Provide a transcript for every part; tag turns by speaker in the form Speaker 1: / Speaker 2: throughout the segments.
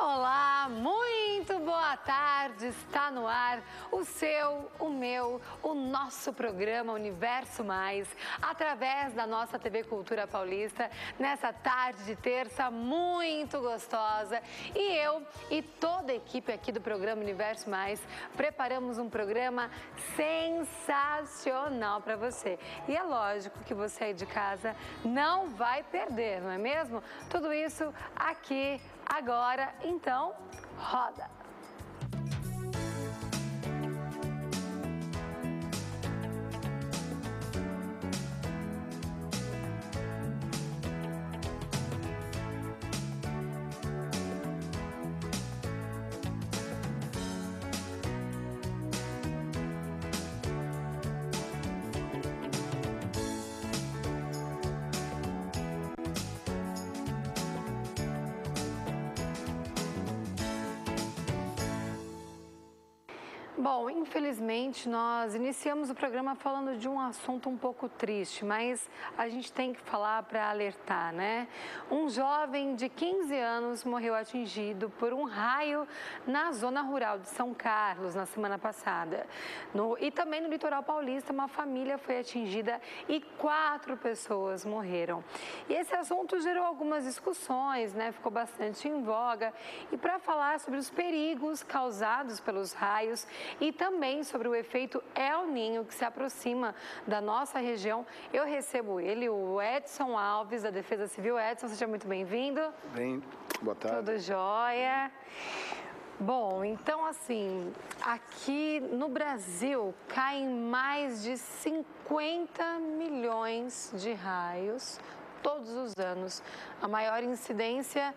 Speaker 1: Olá, muito boa tarde, está no ar o seu, o meu, o nosso programa Universo Mais, através da nossa TV Cultura Paulista, nessa tarde de terça muito gostosa. E eu e toda a equipe aqui do programa Universo Mais preparamos um programa sensacional para você. E é lógico que você aí de casa não vai perder, não é mesmo? Tudo isso aqui agora, então, roda! Bom, infelizmente nós iniciamos o programa falando de um assunto um pouco triste, mas a gente tem que falar para alertar, né? Um jovem de 15 anos morreu atingido por um raio na zona rural de São Carlos na semana passada. E também no litoral paulista, uma família foi atingida e 4 pessoas morreram. E esse assunto gerou algumas discussões, né? Ficou bastante em voga. E para falar sobre os perigos causados pelos raios e também sobre o efeito El Niño que se aproxima da nossa região, eu recebo ele, o Edson Alves, da Defesa Civil. Edson, seja muito bem-vindo.
Speaker 2: Bem, boa tarde.
Speaker 1: Tudo jóia. Bom, então assim, aqui no Brasil caem mais de 50 milhões de raios todos os anos. A maior incidência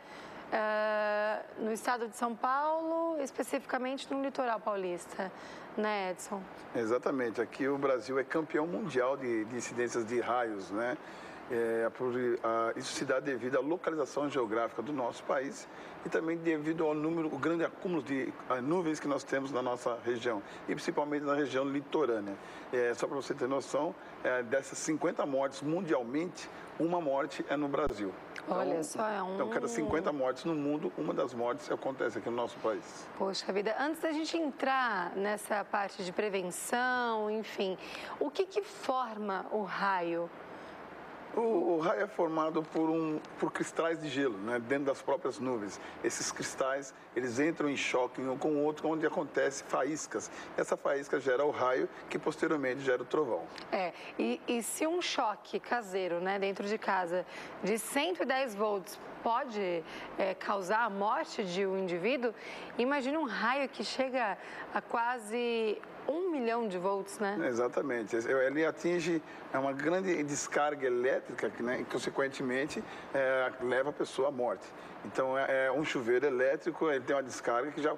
Speaker 1: no estado de São Paulo, especificamente no litoral paulista, né, Edson?
Speaker 2: Exatamente. Aqui o Brasil é campeão mundial de incidências de raios, né? Isso se dá devido à localização geográfica do nosso país e também devido ao o grande acúmulo de nuvens que nós temos na nossa região, e principalmente na região litorânea. Só para você ter noção, dessas 50 mortes mundialmente, uma morte é no Brasil.
Speaker 1: Olha só,
Speaker 2: Então, cada 50 mortes no mundo, uma das mortes acontece aqui no nosso país.
Speaker 1: Poxa vida, antes da gente entrar nessa parte de prevenção, enfim, o que forma o raio?
Speaker 2: O raio é formado por cristais de gelo, né, dentro das próprias nuvens. Esses cristais, eles entram em choque um com o outro, onde acontece faíscas. Essa faísca gera o raio, que posteriormente gera o trovão.
Speaker 1: E se um choque caseiro, né, dentro de casa, de 110 volts, pode causar a morte de um indivíduo, imagina um raio que chega a quase 1 milhão de volts, né?
Speaker 2: Exatamente. Ele atinge uma grande descarga elétrica, né, e, consequentemente, leva a pessoa à morte. Então, um chuveiro elétrico, ele tem uma descarga que já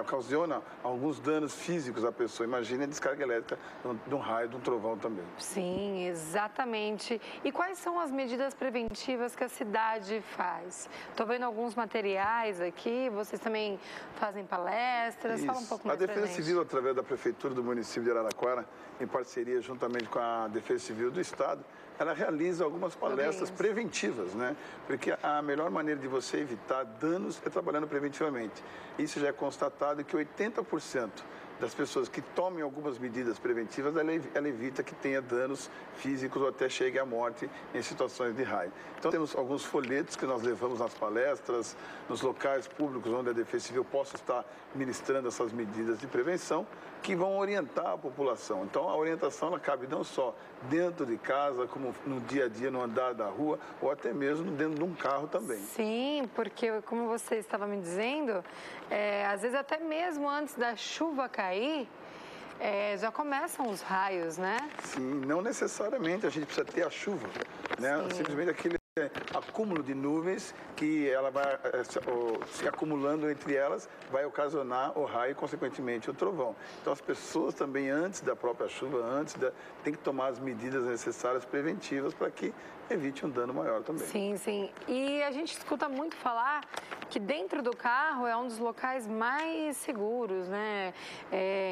Speaker 2: ocasiona alguns danos físicos à pessoa. Imagina a descarga elétrica de um raio, de um trovão também.
Speaker 1: Sim, exatamente. E quais são as medidas preventivas que a cidade faz? Estou vendo alguns materiais aqui, vocês também fazem palestras, fala um pouco mais pra gente.
Speaker 2: A Defesa Civil, através da Prefeitura do município de Araraquara, em parceria juntamente com a Defesa Civil do Estado, ela realiza algumas palestras preventivas, né? Porque a melhor maneira de você evitar danos é trabalhando preventivamente. Isso já é constatado que 80% das pessoas que tomem algumas medidas preventivas, ela evita que tenha danos físicos ou até chegue à morte em situações de raio. Então, temos alguns folhetos que nós levamos nas palestras, nos locais públicos onde a Defesa Civil possa estar ministrando essas medidas de prevenção, que vão orientar a população. Então, a orientação ela cabe não só dentro de casa, como no dia a dia, no andar da rua, ou até mesmo dentro de um carro também.
Speaker 1: Sim, porque, como você estava me dizendo, às vezes até mesmo antes da chuva cair, já começam os raios, né?
Speaker 2: Sim, não necessariamente a gente precisa ter a chuva, né? Simplesmente aquele acúmulo de nuvens que ela vai se acumulando entre elas, vai ocasionar o raio e, consequentemente, o trovão. Então, as pessoas também, antes da própria chuva, têm que tomar as medidas necessárias preventivas para que evite um dano maior também.
Speaker 1: Sim, sim. E a gente escuta muito falar que dentro do carro é um dos locais mais seguros, né?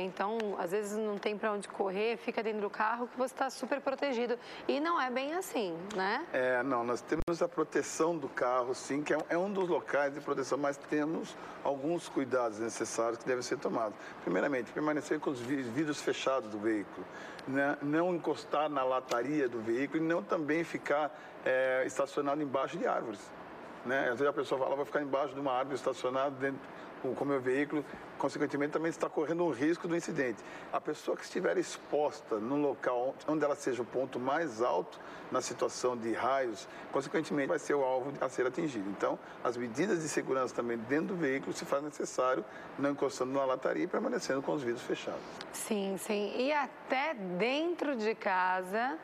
Speaker 1: Então, às vezes não tem para onde correr, fica dentro do carro que você está super protegido. E não é bem assim, né?
Speaker 2: Não, nós temos a proteção do carro, sim, que é um dos locais de proteção, mas temos alguns cuidados necessários que devem ser tomados. Primeiramente, permanecer com os vidros fechados do veículo, né? Não encostar na lataria do veículo e não também ficar estacionado embaixo de árvores, né? Às vezes a pessoa fala, vai ficar embaixo de uma árvore estacionado dentro com o meu veículo, consequentemente também está correndo um risco do incidente. A pessoa que estiver exposta num local onde ela seja o ponto mais alto na situação de raios, consequentemente vai ser o alvo a ser atingido. Então, as medidas de segurança também dentro do veículo se faz necessário, não encostando na lataria e permanecendo com os vidros fechados.
Speaker 1: Sim, sim. E até dentro de casa,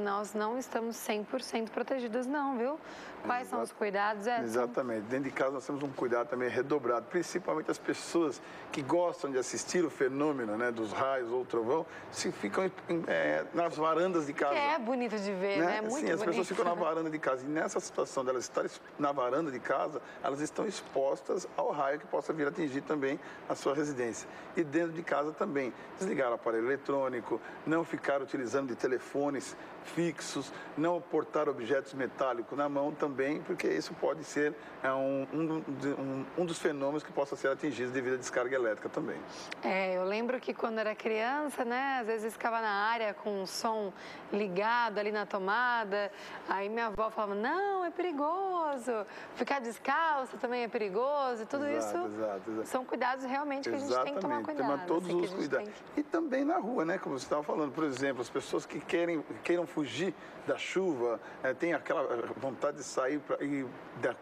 Speaker 1: nós não estamos 100% protegidos não, viu? Quais são os cuidados, Edson?
Speaker 2: Exatamente. Dentro de casa nós temos um cuidado também redobrado, principalmente as pessoas que gostam de assistir o fenômeno, né, dos raios ou trovão, se ficam nas varandas de casa.
Speaker 1: Que é bonito de ver, né? Muito bonito.
Speaker 2: Sim, as pessoas ficam na varanda de casa. E nessa situação delas estarem na varanda de casa, elas estão expostas ao raio que possa vir atingir também a sua residência. E dentro de casa também, desligar o aparelho eletrônico, não ficar utilizando de telefones fixos, não portar objetos metálicos na mão também, porque isso pode ser um dos fenômenos que possa ser atingido devido à descarga elétrica também.
Speaker 1: Eu lembro que quando era criança, né, às vezes ficava na área com o som ligado ali na tomada, aí minha avó falava, não, é perigoso, ficar descalço também é perigoso, e tudo
Speaker 2: Exato.
Speaker 1: São cuidados realmente que a gente tem que tomar cuidado.
Speaker 2: Tomar todos os cuidados. E também na rua, né, como você estava falando, por exemplo, as pessoas que queiram fugir da chuva, tem aquela vontade de sair e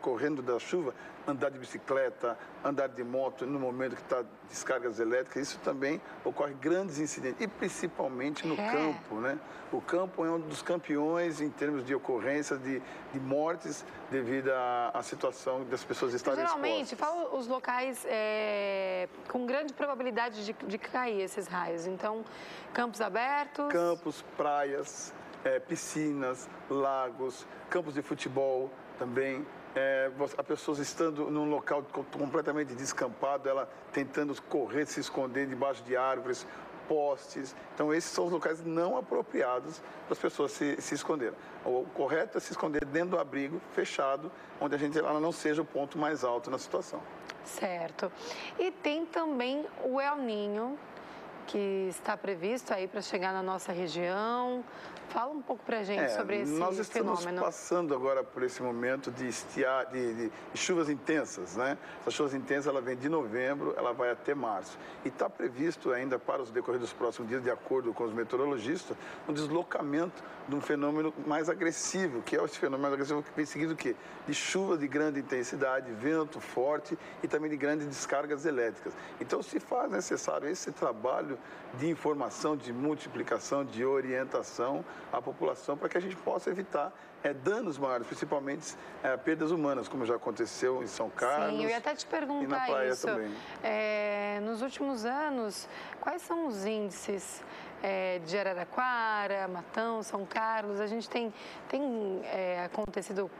Speaker 2: correndo da chuva, andar de bicicleta, andar de moto no momento que está descargas elétricas, isso também ocorre grandes incidentes, e principalmente no campo, né? O campo é um dos campeões em termos de ocorrências de mortes devido à situação das pessoas estarem
Speaker 1: geralmente,
Speaker 2: expostas.
Speaker 1: fala os locais com grande probabilidade de cair esses raios. Então, campos abertos...
Speaker 2: Campos, praias, piscinas, lagos, campos de futebol também. A pessoa estando num local completamente descampado, ela tentando correr, se esconder debaixo de árvores, postes. Então, esses são os locais não apropriados para as pessoas se esconderem. O correto é se esconder dentro do abrigo fechado, onde ela não seja o ponto mais alto na situação.
Speaker 1: Certo. E tem também o El Niño, que está previsto aí para chegar na nossa região. Fala um pouco para a gente sobre esse fenômeno.
Speaker 2: Nós estamos passando agora por esse momento de chuvas intensas, né? Essa chuvas intensas, ela vem de novembro, ela vai até março. E está previsto ainda para os decorrer dos próximos dias, de acordo com os meteorologistas, um deslocamento de um fenômeno mais agressivo, que é esse fenômeno mais agressivo que vem seguido o quê? De chuva de grande intensidade, vento forte e também de grandes descargas elétricas. Então, se faz necessário esse trabalho de informação, de multiplicação, de orientação à população para que a gente possa evitar danos maiores, principalmente perdas humanas, como já aconteceu em São Carlos.
Speaker 1: Sim, eu ia até te perguntar
Speaker 2: e na praia
Speaker 1: isso.
Speaker 2: Também.
Speaker 1: Nos últimos anos, quais são os índices de Araraquara, Matão, São Carlos? A gente tem acontecido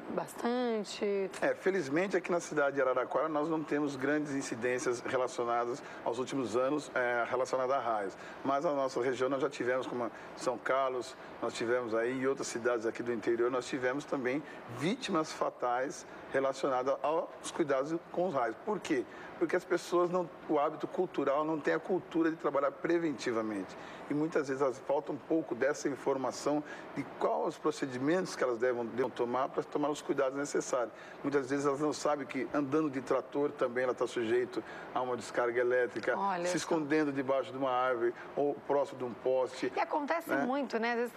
Speaker 1: bastante?
Speaker 2: Felizmente aqui na cidade de Araraquara nós não temos grandes incidências relacionadas aos últimos anos relacionadas a raios. Mas na nossa região nós já tivemos, como São Carlos, nós tivemos aí e outras cidades aqui do interior, nós tivemos também vítimas fatais relacionadas aos cuidados com os raios. Por quê? Porque as pessoas, o hábito cultural não tem a cultura de trabalhar preventivamente. E muitas vezes elas faltam um pouco dessa informação de quais os procedimentos que elas devem tomar para tomar os cuidados necessários. Muitas vezes elas não sabem que andando de trator também ela está sujeito a uma descarga elétrica, se escondendo debaixo de uma árvore ou próximo de um poste.
Speaker 1: E acontece muito, né? Às vezes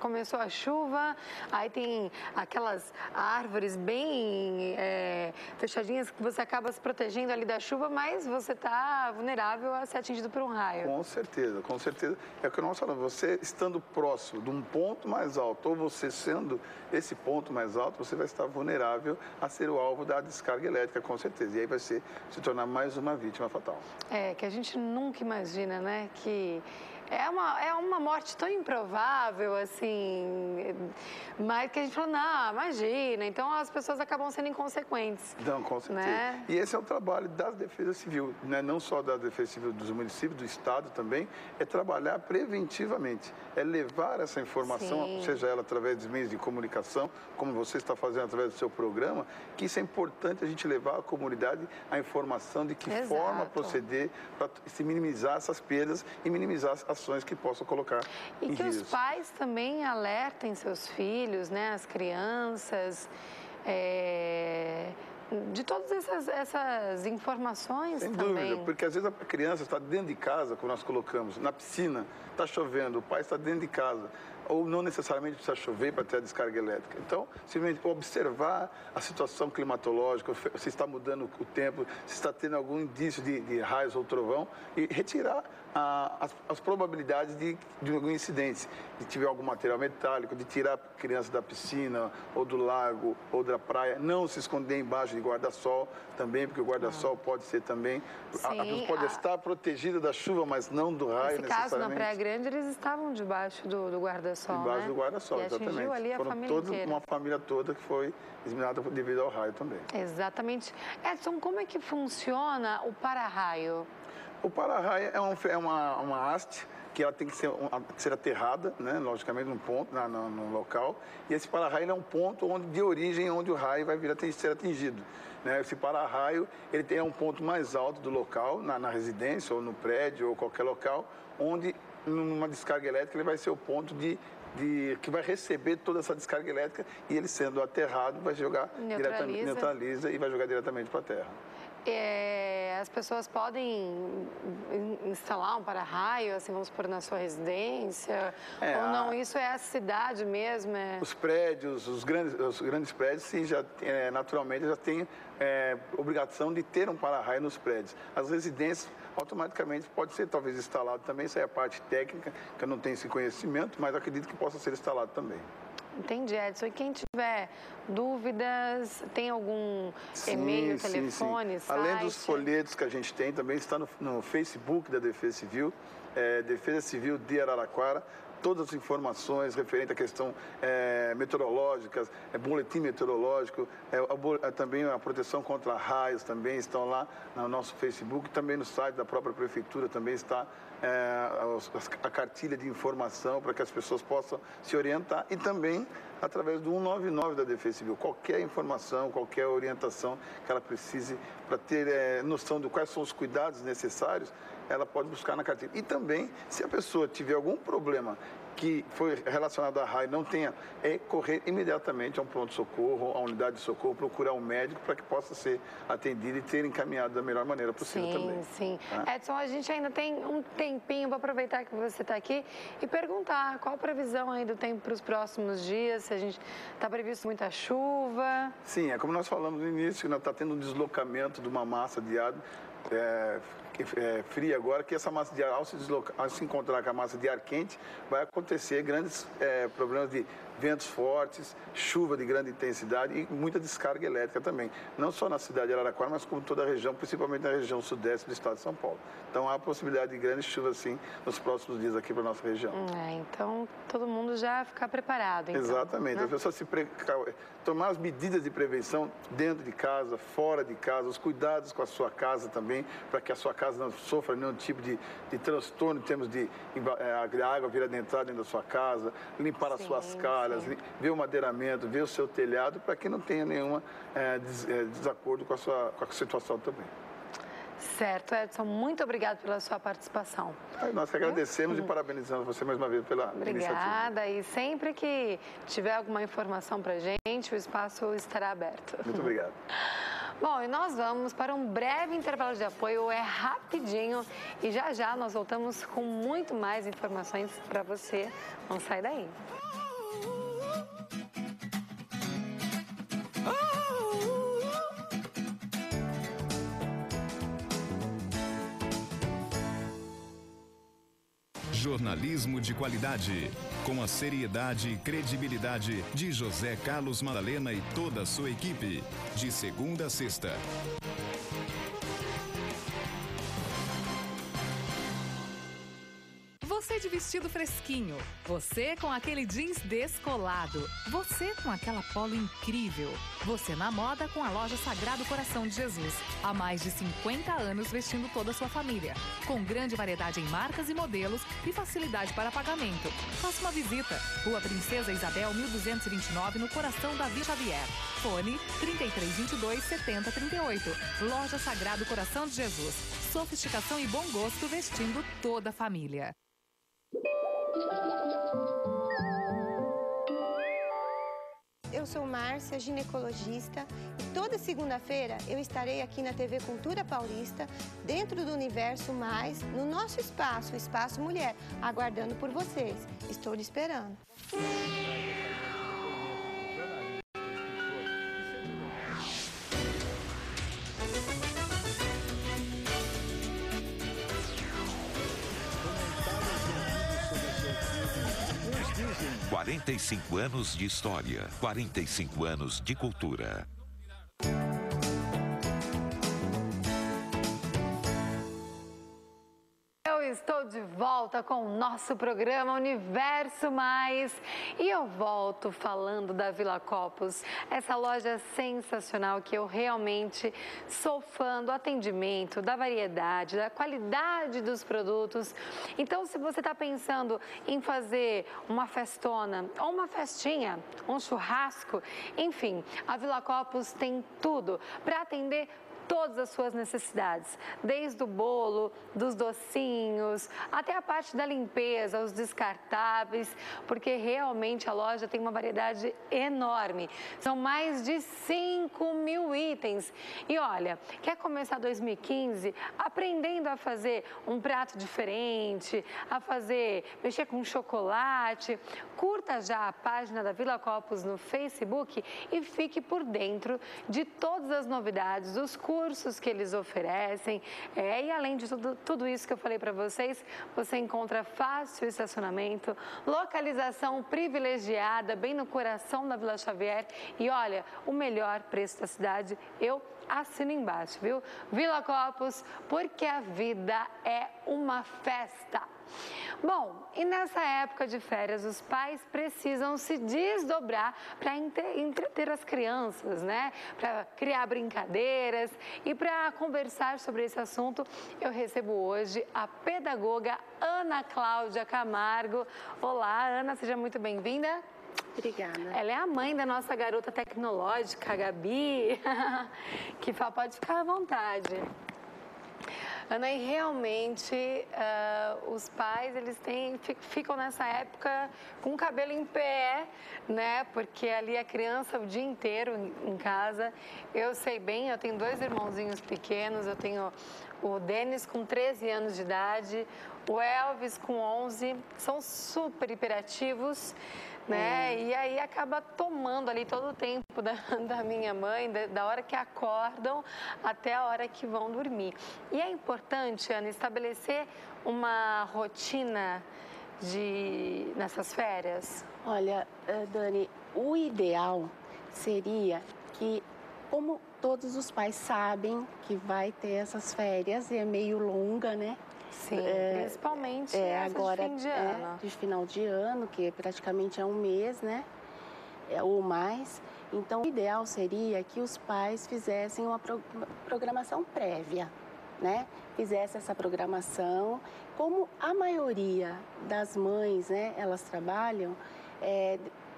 Speaker 1: começou a chuva, aí tem aquelas árvores bem fechadinhas que você acaba se protegendo ali da chuva, mas você está vulnerável a ser atingido por um raio.
Speaker 2: Com certeza, com certeza. É o que nós falamos, você estando próximo de um ponto mais alto ou você sendo esse ponto mais alto, você vai estar vulnerável a ser o alvo da descarga elétrica, com certeza. E aí vai se tornar mais uma vítima fatal.
Speaker 1: Que a gente nunca imagina, né, que É uma morte tão improvável, assim, mas que a gente falou, não, imagina. Então, as pessoas acabam sendo inconsequentes.
Speaker 2: Não, com certeza.
Speaker 1: Né?
Speaker 2: E esse é o trabalho da Defesa Civil, né? Não só da Defesa Civil dos municípios, do Estado também, é trabalhar preventivamente, é levar essa informação,
Speaker 1: Sim.
Speaker 2: seja ela através dos meios de comunicação, como você está fazendo através do seu programa, que isso é importante a gente levar à comunidade a informação de que
Speaker 1: Exato.
Speaker 2: forma proceder para se minimizar essas perdas e minimizar as ações que possam colocar em
Speaker 1: risco. E que
Speaker 2: risco.
Speaker 1: os pais também alertem seus filhos, né, as crianças, de todas essas informações
Speaker 2: Sem
Speaker 1: também.
Speaker 2: dúvida, porque às vezes a criança está dentro de casa, como nós colocamos, na piscina, está chovendo, o pai está dentro de casa, ou não necessariamente precisa chover para ter a descarga elétrica. Então, simplesmente observar a situação climatológica, se está mudando o tempo, se está tendo algum indício de raios ou trovão, e retirar as probabilidades de algum incidente, de tiver algum material metálico, de tirar a criança da piscina, ou do lago, ou da praia, não se esconder embaixo de guarda-sol também, porque o guarda-sol pode ser também, a pessoa pode estar protegida da chuva, mas não do raio necessariamente.
Speaker 1: Nesse caso, na Praia Grande, eles estavam debaixo do guarda-sol,
Speaker 2: debaixo
Speaker 1: né?
Speaker 2: do guarda-sol, exatamente.
Speaker 1: Ali
Speaker 2: Foram uma família toda que foi eliminada devido ao raio também.
Speaker 1: Exatamente. Edson, como é que funciona o para-raio?
Speaker 2: O para-raio é uma haste que ela tem que ser aterrada, né, logicamente, num ponto, no local. E esse para-raio é um ponto de origem onde o raio vai vir a ser atingido. Né? Esse para-raio ele tem um ponto mais alto do local, na residência ou no prédio ou qualquer local, onde numa descarga elétrica ele vai ser o ponto que vai receber toda essa descarga elétrica e ele sendo aterrado vai jogar neutraliza e vai jogar diretamente para a terra.
Speaker 1: As pessoas podem instalar um para-raio, assim, vamos supor, na sua residência? Ou não? Isso é a cidade mesmo?
Speaker 2: Os prédios, os grandes prédios, sim, naturalmente já têm obrigação de ter um para-raio nos prédios. As residências, automaticamente, pode ser talvez instalado também. Isso é a parte técnica, que eu não tenho esse conhecimento, mas acredito que possa ser instalado também.
Speaker 1: Entendi, Edson. E quem tiver dúvidas, tem algum e-mail, telefone, site?
Speaker 2: Além dos folhetos que a gente tem, também está no Facebook da Defesa Civil, Defesa Civil de Araraquara. Todas as informações referentes à questão meteorológicas, boletim meteorológico, também a proteção contra raios também estão lá no nosso Facebook, também no site da própria Prefeitura também está a cartilha de informação para que as pessoas possam se orientar e também através do 199 da Defesa Civil. Qualquer informação, qualquer orientação que ela precise para ter noção de quais são os cuidados necessários, ela pode buscar na cartilha. E também, se a pessoa tiver algum problema que foi relacionado a raio, não tenha, correr imediatamente a um pronto-socorro, a unidade de socorro, procurar um médico para que possa ser atendido e ter encaminhado da melhor maneira possível também.
Speaker 1: Sim. Edson, a gente ainda tem um tempinho, vou aproveitar que você está aqui e perguntar qual a previsão aí do tempo para os próximos dias, se a gente está previsto muita chuva.
Speaker 2: Sim, como nós falamos no início, está tendo um deslocamento de uma massa de ar fria agora, que essa massa de ar, ao se encontrar com a massa de ar quente, vai acontecer grandes problemas de ventos fortes, chuva de grande intensidade e muita descarga elétrica também. Não só na cidade de Araraquara, mas como toda a região, principalmente na região sudeste do estado de São Paulo. Então há a possibilidade de grandes chuvas, sim, nos próximos dias aqui para a nossa região.
Speaker 1: Então todo mundo já ficar preparado. Então,
Speaker 2: exatamente. Né? As pessoas tomar as medidas de prevenção dentro de casa, fora de casa, os cuidados com a sua casa também, para que a sua casa não sofra nenhum tipo de transtorno em termos de a água vir adentrar dentro da sua casa, limpar as suas calhas, ver o madeiramento, ver o seu telhado, para que não tenha nenhum desacordo com a situação também.
Speaker 1: Certo, Edson, muito obrigado pela sua participação.
Speaker 2: Nós que agradecemos e parabenizamos você mais uma vez pela iniciativa.
Speaker 1: Obrigada, e sempre que tiver alguma informação para a gente, o espaço estará aberto.
Speaker 2: Muito obrigado.
Speaker 1: Bom, e nós vamos para um breve intervalo de apoio, rapidinho, e já nós voltamos com muito mais informações para você. Não sai daí.
Speaker 3: Jornalismo de qualidade, com a seriedade e credibilidade de José Carlos Madalena e toda a sua equipe, de segunda a sexta.
Speaker 4: Você vestido fresquinho, você com aquele jeans descolado, você com aquela polo incrível, você na moda com a loja Sagrado Coração de Jesus. Há mais de 50 anos vestindo toda a sua família, com grande variedade em marcas e modelos e facilidade para pagamento. Faça uma visita. Rua Princesa Isabel, 1229, no coração da Vila Xavier. Fone 3322 7038. Loja Sagrado Coração de Jesus. Sofisticação e bom gosto vestindo toda a família.
Speaker 5: Eu sou Márcia, ginecologista, e toda segunda-feira eu estarei aqui na TV Cultura Paulista, dentro do Universo Mais, no nosso espaço, o Espaço Mulher, aguardando por vocês. Estou lhe esperando.
Speaker 6: 45 anos de história, 45 anos de cultura.
Speaker 1: Estou de volta com o nosso programa Universo Mais e eu volto falando da Villa Copos, essa loja sensacional que eu realmente sou fã do atendimento, da variedade, da qualidade dos produtos. Então, se você está pensando em fazer uma festona ou uma festinha, um churrasco, enfim, a Villa Copos tem tudo para atender todas as suas necessidades, desde o bolo, dos docinhos, até a parte da limpeza, os descartáveis, porque realmente a loja tem uma variedade enorme. São mais de 5.000 itens. E olha, quer começar 2015 aprendendo a fazer um prato diferente, mexer com chocolate? Curta já a página da Villa Copos no Facebook e fique por dentro de todas as novidades, dos cursos que eles oferecem. E além de tudo isso que eu falei para vocês, você encontra fácil estacionamento, localização privilegiada, bem no coração da Vila Xavier. E olha, o melhor preço da cidade, eu assino embaixo, viu? Villa Copos, porque a vida é uma festa. Bom, e nessa época de férias, os pais precisam se desdobrar para entreter as crianças, né? Para criar brincadeiras. E para conversar sobre esse assunto, eu recebo hoje a pedagoga Ana Cláudia Camargo. Olá, Ana, seja muito bem-vinda.
Speaker 7: Obrigada.
Speaker 1: Ela é a mãe da nossa garota tecnológica, a Gabi, que pode ficar à vontade. Ana, e realmente os pais, ficam nessa época com o cabelo em pé, né? Porque ali a criança o dia inteiro em casa. Eu sei bem, eu tenho 2 irmãozinhos pequenos, eu tenho o Denis com 13 anos de idade, o Elvis com 11, são super hiperativos, né? E aí acaba tomando ali todo o tempo da minha mãe, da hora que acordam até a hora que vão dormir. E é importante, Ana, estabelecer uma rotina nessas férias?
Speaker 7: Olha, Dani, o ideal seria que, como todos os pais sabem que vai ter essas férias, e é meio longa, né?
Speaker 1: Sim, principalmente
Speaker 7: agora,
Speaker 1: de fim de ano.
Speaker 7: De final de ano, que praticamente é um mês, né? Ou mais. Então, o ideal seria que os pais fizessem uma programação prévia, né? Fizesse essa programação. Como a maioria das mães, né, elas trabalham,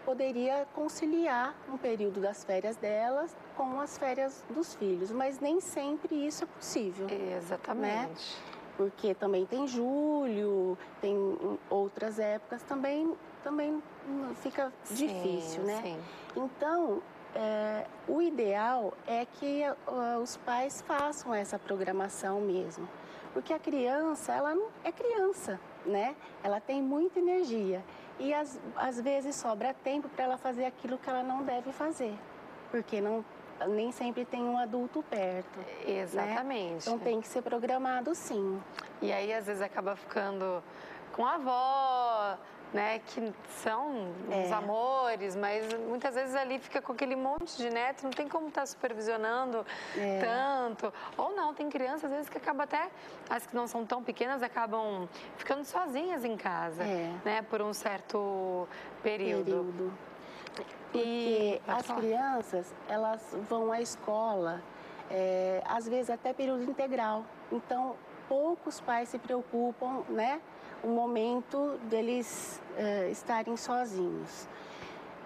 Speaker 7: poderia conciliar um período das férias delas com as férias dos filhos, mas nem sempre isso é possível.
Speaker 1: Exatamente.
Speaker 7: Né? Porque também tem julho, tem outras épocas, também fica difícil, né?
Speaker 1: Sim.
Speaker 7: Então, o ideal é que os pais façam essa programação mesmo. Porque a criança, ela não é criança, né? Ela tem muita energia e às vezes sobra tempo para ela fazer aquilo que ela não deve fazer, porque nem sempre tem um adulto perto.
Speaker 1: Exatamente.
Speaker 7: Né? Então tem que ser programado sim.
Speaker 1: E aí às vezes acaba ficando com a avó, né, que são os amores, mas muitas vezes ali fica com aquele monte de neto, não tem como estar supervisionando tanto. Ou não, tem crianças às vezes que acabam até, as que não são tão pequenas, acabam ficando sozinhas em casa, né, por um certo período.
Speaker 7: Porque as crianças, elas vão à escola, às vezes até período integral. Então, poucos pais se preocupam, né, o momento deles estarem sozinhos.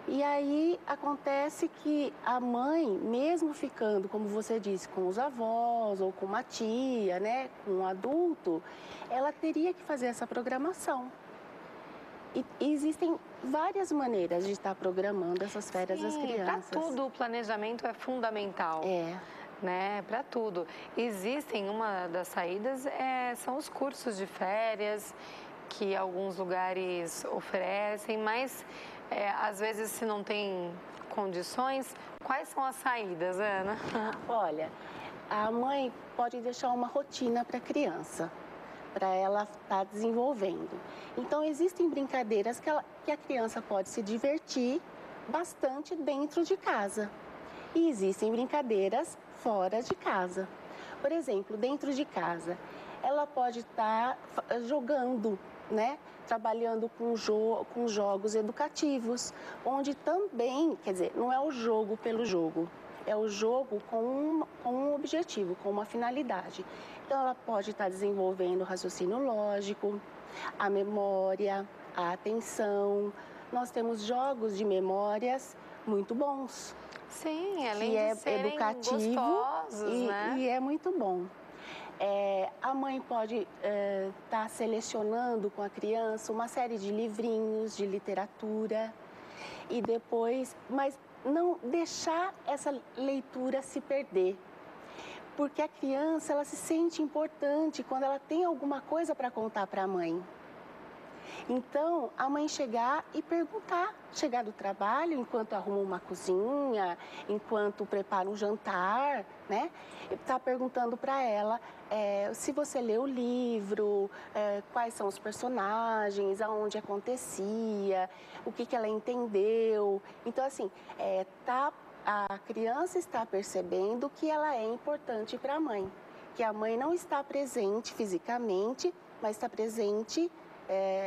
Speaker 7: E aí acontece que a mãe, mesmo ficando, como você disse, com os avós ou com uma tia, né, com um adulto, ela teria que fazer essa programação. E existem várias maneiras de estar programando essas férias das crianças.
Speaker 1: Para tudo o planejamento é fundamental. Né, para tudo. Existem, uma das saídas são os cursos de férias que alguns lugares oferecem, mas às vezes se não tem condições, quais são as saídas, Ana?
Speaker 7: Olha, a mãe pode deixar uma rotina para a criança, para ela estar desenvolvendo. Então, existem brincadeiras que a criança pode se divertir bastante dentro de casa. E existem brincadeiras fora de casa. Por exemplo, dentro de casa, ela pode estar jogando, né? Trabalhando com jogos educativos, onde também, quer dizer, não é o jogo pelo jogo, é o jogo com um objetivo, com uma finalidade. Então, ela pode estar desenvolvendo o raciocínio lógico, a memória, a atenção. Nós temos jogos de memórias muito bons.
Speaker 1: Sim, além
Speaker 7: que
Speaker 1: de serem
Speaker 7: educativo
Speaker 1: gostosos, né?
Speaker 7: E é muito bom. A mãe pode estar selecionando com a criança uma série de livrinhos de literatura e depois, mas não deixar essa leitura se perder. Porque a criança, ela se sente importante quando ela tem alguma coisa para contar para a mãe. Então, a mãe chegar e perguntar, chegar do trabalho, enquanto arruma uma cozinha, enquanto prepara um jantar, né? Está perguntando para ela se você leu o livro, quais são os personagens, aonde acontecia, o que ela entendeu. Então, assim, a criança está percebendo que ela é importante para a mãe, que a mãe não está presente fisicamente, mas está presente,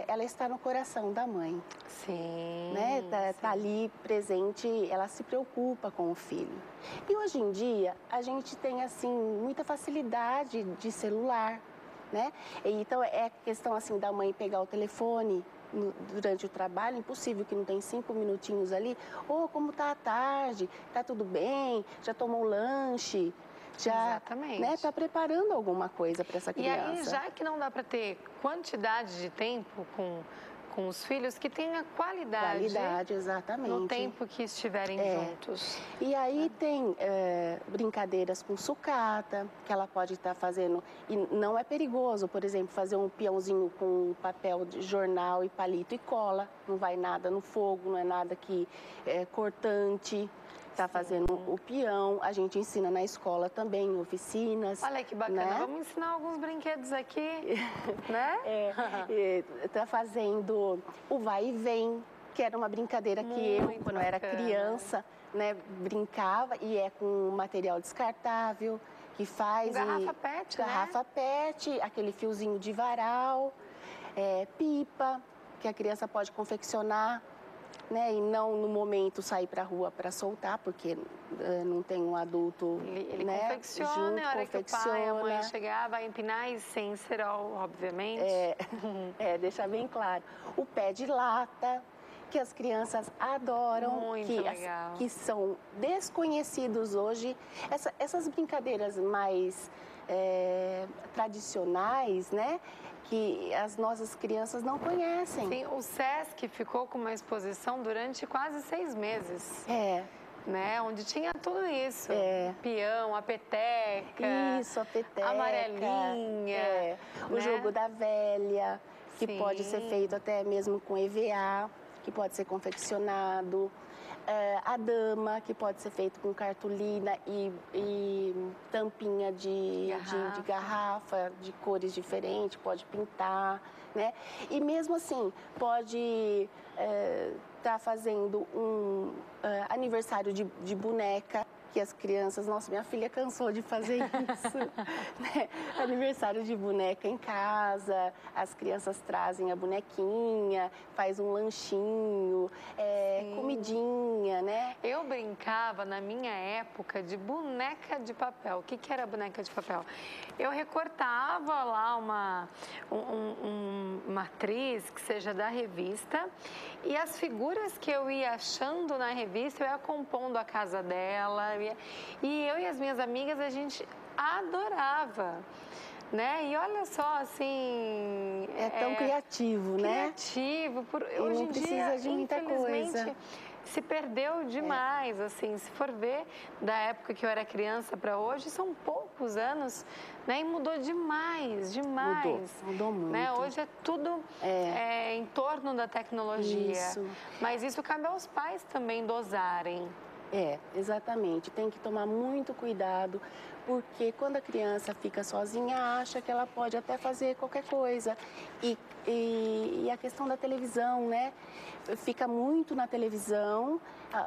Speaker 7: ela está no coração da mãe.
Speaker 1: Sim.
Speaker 7: Né? Tá ali presente, ela se preocupa com o filho. E hoje em dia, a gente tem, assim, muita facilidade de celular, né? Então, é questão, assim, da mãe pegar o telefone durante o trabalho, impossível que não tem 5 minutinhos ali. Como tá a tarde? Tá tudo bem? Já tomou lanche? Já está preparando alguma coisa para essa criança.
Speaker 1: E aí, já que não dá para ter quantidade de tempo com os filhos, que tenha qualidade
Speaker 7: exatamente,
Speaker 1: no tempo que estiverem juntos.
Speaker 7: E aí tem brincadeiras com sucata, que ela pode estar fazendo, e não é perigoso, por exemplo, fazer um peãozinho com papel de jornal e palito e cola, não vai nada no fogo, não é nada que é cortante. Está fazendo o peão, a gente ensina na escola também, em oficinas.
Speaker 1: Olha que bacana, né? Vamos ensinar alguns brinquedos aqui, né?
Speaker 7: Está fazendo o vai e vem, que era uma brincadeira que eu, quando era criança, né, brincava, e é com material descartável, que faz...
Speaker 1: Garrafa PET,
Speaker 7: Garrafa PET, aquele fiozinho de varal, pipa, que a criança pode confeccionar, né, e não no momento sair para a rua para soltar, porque não tem um adulto,
Speaker 1: ele
Speaker 7: né,
Speaker 1: confecciona,
Speaker 7: junto,
Speaker 1: a hora que o pai e a mãe chegar, vai empinar e sem cerol, obviamente.
Speaker 7: Deixar bem claro. O pé de lata, que as crianças adoram, que são desconhecidos hoje. Essas brincadeiras mais tradicionais, né, que as nossas crianças não conhecem.
Speaker 1: Sim, o SESC ficou com uma exposição durante quase 6 meses. Né? Onde tinha tudo isso. Peão, a peteca.
Speaker 7: Isso, a peteca.
Speaker 1: Amarelinha.
Speaker 7: O jogo da velha, que pode ser feito até mesmo com EVA, que pode ser confeccionado. a dama, que pode ser feito com cartolina e tampinha de garrafa, de cores diferentes, pode pintar, né? E mesmo assim, pode estar fazendo um aniversário de boneca, que as crianças, nossa, minha filha cansou de fazer isso, né? Aniversário de boneca em casa, as crianças trazem a bonequinha, faz um lanchinho, comidinha, né?
Speaker 1: Eu brincava na minha época de boneca de papel. O que era boneca de papel? Eu recortava lá uma atriz que seja da revista e as figuras que eu ia achando na revista, eu ia compondo a casa dela. E eu e as minhas amigas, a gente adorava, né? E olha só, assim...
Speaker 7: É tão criativo, né?
Speaker 1: Criativo.
Speaker 7: Hoje em dia, de muita coisa.
Speaker 1: Se perdeu demais, assim, se for ver da época que eu era criança para hoje, são poucos anos, né? E mudou demais.
Speaker 7: Mudou muito.
Speaker 1: Né? Hoje é tudo em torno da tecnologia.
Speaker 7: Isso.
Speaker 1: Mas isso cabe aos pais também dosarem.
Speaker 7: Exatamente. Tem que tomar muito cuidado, porque quando a criança fica sozinha, acha que ela pode até fazer qualquer coisa. E a questão da televisão, né? Fica muito na televisão,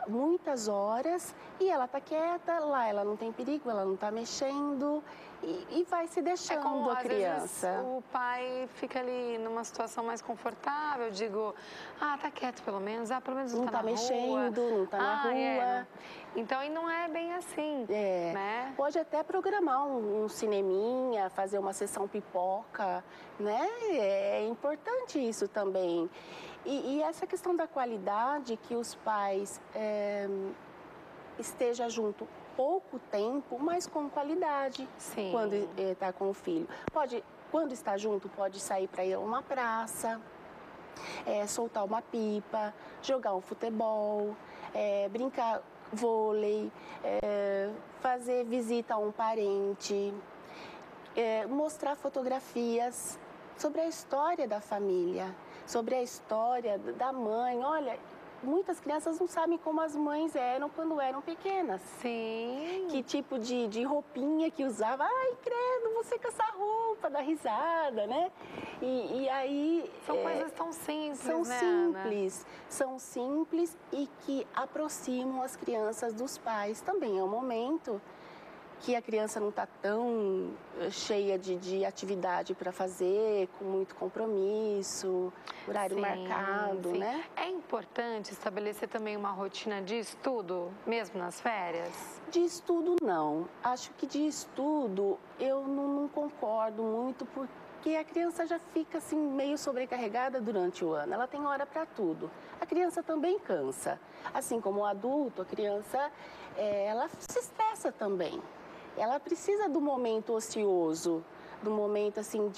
Speaker 7: muitas horas, e ela tá quieta, lá ela não tem perigo, ela não tá mexendo, e vai se deixando a criança.
Speaker 1: Às vezes, o pai fica ali numa situação mais confortável, eu digo, tá quieto pelo menos, pelo menos não tá
Speaker 7: mexendo, não tá na rua.
Speaker 1: Então, e não é bem assim, né?
Speaker 7: Pode até programar um cineminha, fazer uma sessão pipoca, né? É importante isso também. E essa questão da qualidade, que os pais estejam junto pouco tempo, mas com qualidade.
Speaker 1: Sim.
Speaker 7: Quando está com o filho. Quando está junto, pode sair para ir a uma praça, soltar uma pipa, jogar um futebol, brincar vôlei, fazer visita a um parente, mostrar fotografias sobre a história da família, sobre a história da mãe. Olha, muitas crianças não sabem como as mães eram quando eram pequenas.
Speaker 1: Sim.
Speaker 7: Que tipo de roupinha que usava. Ai, credo, você com essa roupa, dá risada, né? E aí...
Speaker 1: São coisas tão simples,
Speaker 7: são
Speaker 1: né,
Speaker 7: simples, Ana? São simples e que aproximam as crianças dos pais. Também é um momento que a criança não está tão cheia de atividade para fazer, com muito compromisso, horário marcado, né?
Speaker 1: É importante estabelecer também uma rotina de estudo, mesmo nas férias?
Speaker 7: De estudo, não. Acho que de estudo eu não concordo muito, porque a criança já fica assim meio sobrecarregada durante o ano. Ela tem hora para tudo. A criança também cansa. Assim como o adulto, a criança, ela se estressa também. Ela precisa do momento ocioso, do momento assim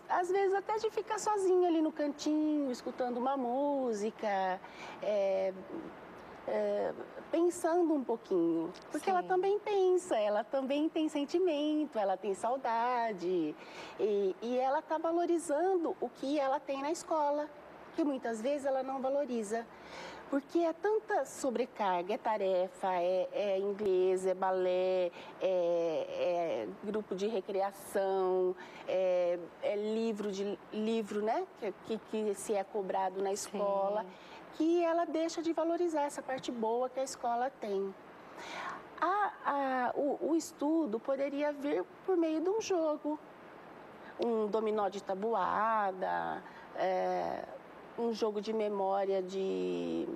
Speaker 7: às vezes até de ficar sozinha ali no cantinho, escutando uma música, pensando um pouquinho. Porque
Speaker 1: Sim.
Speaker 7: ela também pensa, ela também tem sentimento, ela tem saudade. E ela está valorizando o que ela tem na escola, que muitas vezes ela não valoriza. Porque é tanta sobrecarga, é tarefa, é inglês, é balé, é grupo de recreação, é livro, né? Que se é cobrado na escola, sim, que ela deixa de valorizar essa parte boa que a escola tem. O estudo poderia vir por meio de um jogo, um dominó de tabuada, um jogo de memória de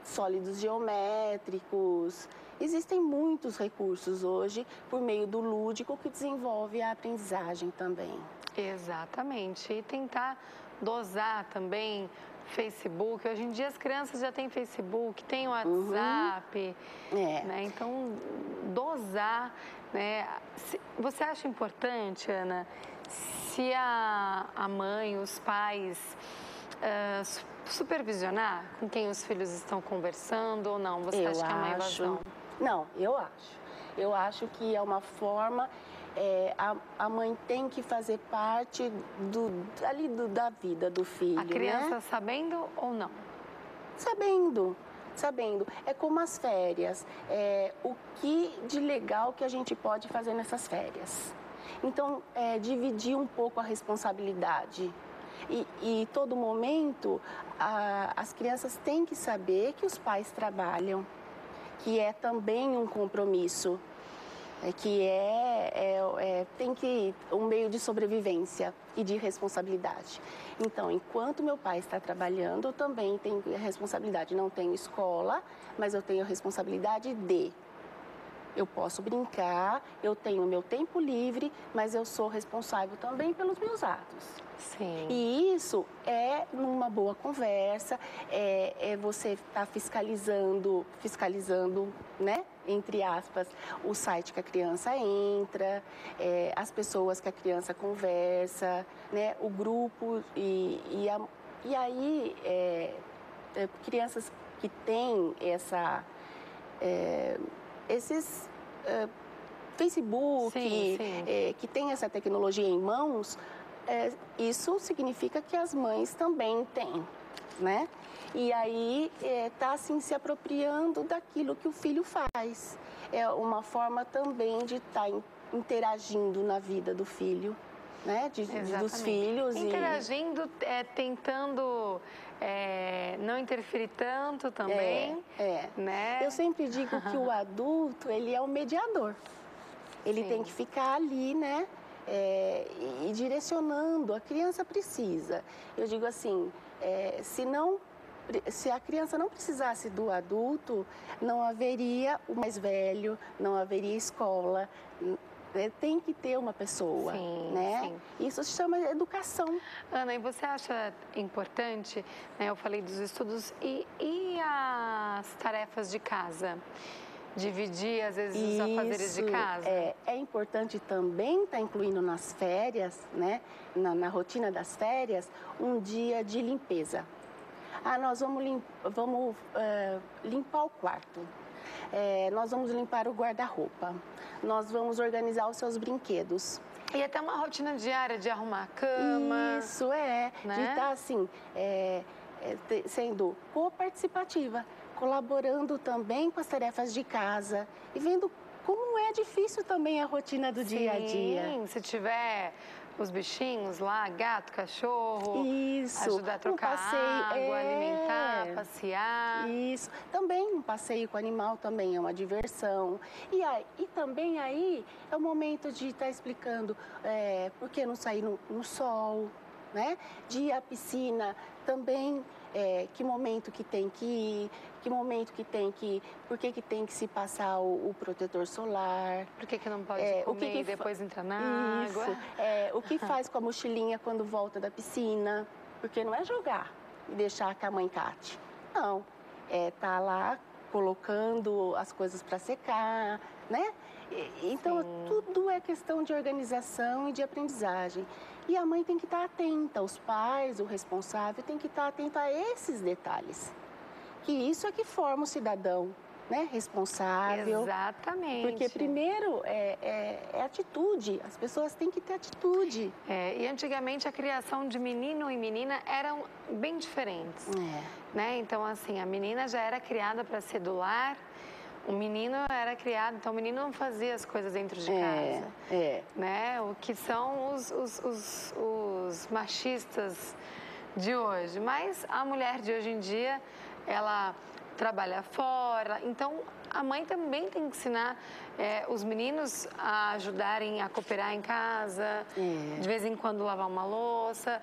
Speaker 7: sólidos geométricos. Existem muitos recursos hoje por meio do lúdico que desenvolve a aprendizagem também.
Speaker 1: Exatamente. E tentar dosar também Facebook. Hoje em dia as crianças já têm Facebook, têm WhatsApp. Né? Então, dosar. Né? Você acha importante, Ana, se a mãe, os pais, supervisionar com quem os filhos estão conversando ou não? Você acha que é uma invasão?
Speaker 7: Não, eu acho. Eu acho que é uma forma, a mãe tem que fazer parte da vida do filho.
Speaker 1: A criança,
Speaker 7: né?
Speaker 1: sabendo ou não?
Speaker 7: Sabendo. É como as férias, o que de legal que a gente pode fazer nessas férias. Então, dividir um pouco a responsabilidade. E todo momento, as crianças têm que saber que os pais trabalham, que é também um compromisso, tem que um meio de sobrevivência e de responsabilidade. Então, enquanto meu pai está trabalhando, eu também tenho a responsabilidade. Não tenho escola, mas eu tenho a responsabilidade de... Eu posso brincar, eu tenho meu tempo livre, mas eu sou responsável também pelos meus atos.
Speaker 1: Sim.
Speaker 7: E isso é numa boa conversa, você estar fiscalizando, né, entre aspas, o site que a criança entra, as pessoas que a criança conversa, né, o grupo e aí crianças que têm esses Facebook,
Speaker 1: sim.
Speaker 7: que tem essa tecnologia em mãos, isso significa que as mães também têm, né? E aí está assim se apropriando daquilo que o filho faz. É uma forma também de estar interagindo na vida do filho, né? Dos filhos.
Speaker 1: Interagindo, tentando não interferir tanto também. Né?
Speaker 7: Eu sempre digo que o adulto, ele é o mediador. Ele tem que ficar ali, né? E direcionando. A criança precisa. Eu digo assim, se a criança não precisasse do adulto, não haveria o mais velho, não haveria escola. Tem que ter uma pessoa, né? Sim. Isso se chama educação.
Speaker 1: Ana, e você acha importante, né, eu falei dos estudos, e as tarefas de casa? Dividir, às vezes, os afazeres de casa?
Speaker 7: É importante também estar incluindo nas férias, né, na rotina das férias, um dia de limpeza. Nós vamos limpar o quarto. Nós vamos limpar o guarda-roupa. Nós vamos organizar os seus brinquedos.
Speaker 1: E até uma rotina diária de arrumar a cama.
Speaker 7: Isso, né? De estar assim, sendo co-participativa, colaborando também com as tarefas de casa e vendo como é difícil também a rotina do dia a dia.
Speaker 1: Sim, se tiver os bichinhos lá, gato, cachorro, ajudar a trocar água, alimentar, passear.
Speaker 7: Isso, também um passeio com o animal também é uma diversão. E também aí é o momento de estar explicando por que não sair no sol, né? De ir à piscina também, que momento que tem que ir, que momento que tem que ir, por que tem que se passar o protetor solar.
Speaker 1: Por que não pode comer e depois entrar na água.
Speaker 7: O que faz com a mochilinha quando volta da piscina, porque não é jogar e deixar que a mãe cate. Não, tá lá colocando as coisas para secar, né? Então, tudo é questão de organização e de aprendizagem. E a mãe tem que estar atenta, os pais, o responsável, tem que estar atento a esses detalhes. Que isso é que forma o cidadão, né? Responsável.
Speaker 1: Exatamente.
Speaker 7: Porque primeiro é atitude, as pessoas têm que ter atitude.
Speaker 1: E antigamente a criação de menino e menina eram bem diferentes. Né? Então, assim, a menina já era criada para ser do lar, o menino era criado, então o menino não fazia as coisas dentro de casa. Né? O que são os machistas de hoje. Mas a mulher de hoje em dia, ela trabalha fora, então a mãe também tem que ensinar os meninos a ajudarem a cooperar em casa, de vez em quando lavar uma louça,